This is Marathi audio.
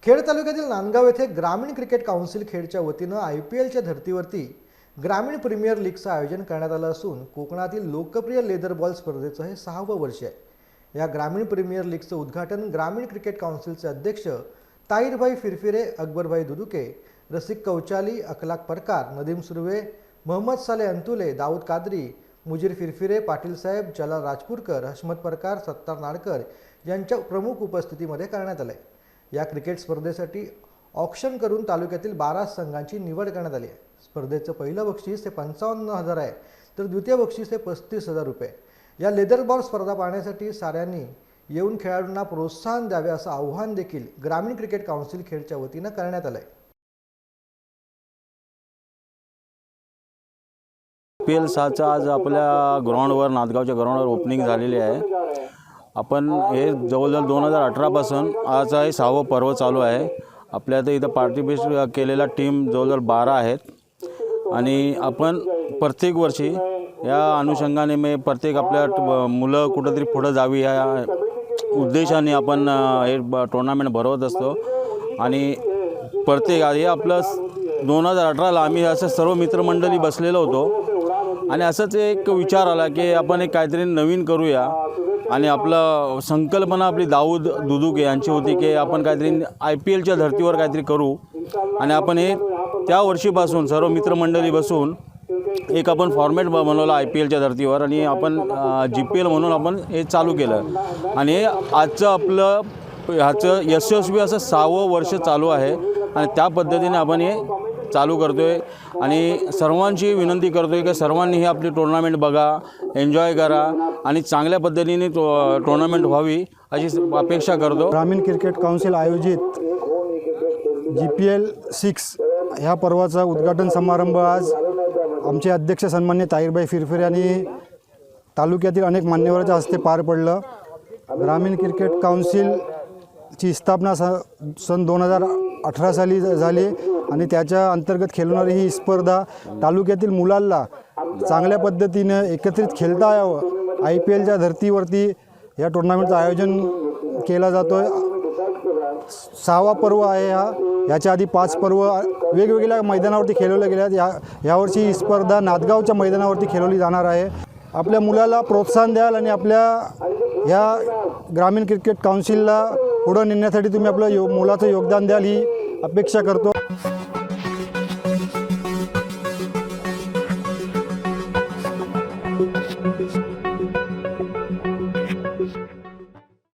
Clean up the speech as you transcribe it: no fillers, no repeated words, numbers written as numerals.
खेड तालुक्यातील नांदगाव येथे ग्रामीण क्रिकेट काउन्सिल खेडच्या वतीनं IPLच्या धर्तीवरती ग्रामीण प्रीमियर लीगचं आयोजन करण्यात आलं असून कोकणातील लोकप्रिय लेदर बॉल स्पर्धेचं हे 6वं वर्ष आहे। या ग्रामीण प्रीमियर लीगचं उद्घाटन ग्रामीण क्रिकेट काउन्सिलचे अध्यक्ष ताहिरभाई फिरफिरे, अकबरभाई दुदुके, रसिक कौचाली, अखलाक परकार, नदीम सुर्वे, मोहम्मद साले अंतुले, दाऊद कादरी, मुजीर फिरफिरे, पाटील साहेब, जलाल राजपूरकर, हशमत परकार, सत्तार नाडकर यांच्या प्रमुख उपस्थितीमध्ये करण्यात आले। या क्रिकेट स्पर्धेसाठी ऑक्शन करून तालुक्यातील 12 संघांची निवड करण्यात आली आहे। स्पर्धेचं पहिलं बक्षीस हे 55,000 आहे, तर द्वितीय बक्षीस हे 35,000 रुपये। या लेदर बॉल स्पर्धा पाहण्यासाठी साऱ्यांनी येऊन खेळाडूंना प्रोत्साहन द्यावे असं आवाहन देखील ग्रामीण क्रिकेट काउन्सिल खेडच्या वतीनं करण्यात आलंय। IPL 6चं आज आपल्या ग्राउंडवर, नांदगावच्या ग्राउंडवर ओपनिंग झालेली आहे। आपण हे जवळजवळ 2018 पासून आज हे 6वं पर्व चालू आहे। आपल्या इथं पार्टिसिपेट केलेला टीम जवळजवळ 12 आहेत आणि आपण प्रत्येक वर्षी या अनुषंगाने प्रत्येक आपल्या मुलं कुठंतरी पुढे जावी या उद्देशाने आपण हे टुर्नामेंट भरवत असतो। आणि प्रत्येक हे आपलं 2018ला आम्ही असं सर्व मित्रमंडळी बसलेलो होतो आणि असंच एक विचार आला की आपण एक काहीतरी नवीन करूया। आणि आपलं संकल्पना आपली दाऊद दुदुके यांची होती की आपण काहीतरी IPLच्या धर्तीवर काहीतरी करू। आणि आपण हे त्या वर्षीपासून सर्व मित्रमंडळी बसून एक आपण फॉर्मॅट बनवला IPLच्या धर्तीवर आणि आपण GPL म्हणून आपण हे चालू केलं। आणि आजचं आपलं ह्याचं यशस्वी असं 6वं वर्ष चालू आहे आणि त्या पद्धतीने आपण हे चालू करतोय आणि सर्वांची विनंती करतोय की सर्वांनी हे आपली टुर्नामेंट बघा, एन्जॉय करा आणि चांगल्या पद्धतीने टुर्नामेंट व्हावी अशी अपेक्षा करतो। ग्रामीण क्रिकेट काउन्सिल आयोजित GPL 6 ह्या पर्वाचा उद्घाटन समारंभ आज आमचे अध्यक्ष सन्माननीय ताहिरभाई फिरफिरे आणि तालुक्यातील अनेक मान्यवरांच्या हस्ते पार पडलं। ग्रामीण क्रिकेट काउन्सिलची स्थापना सन 2018 साली झाली आणि त्याच्या अंतर्गत खेळणारी ही स्पर्धा तालुक्यातील मुलांना चांगल्या पद्धतीने एकत्रित खेळता यावं IPLच्या धर्तीवरती या टुर्नामेंटचं आयोजन केला जातो आहे। 6वा पर्व आहे याच्या आधी 5 पर्व वेगवेगळ्या मैदानावरती खेळवल्या गेल्या। यावर्षी ही स्पर्धा नांदगावच्या मैदानावरती खेळवली जाणार आहे। आपल्या मुलाला प्रोत्साहन द्याल आणि आपल्या या ग्रामीण क्रिकेट काउन्सिलला पुढे नेण्यासाठी तुम्ही आपलं मुलाचं योगदान द्याल ही अपेक्षा करतो।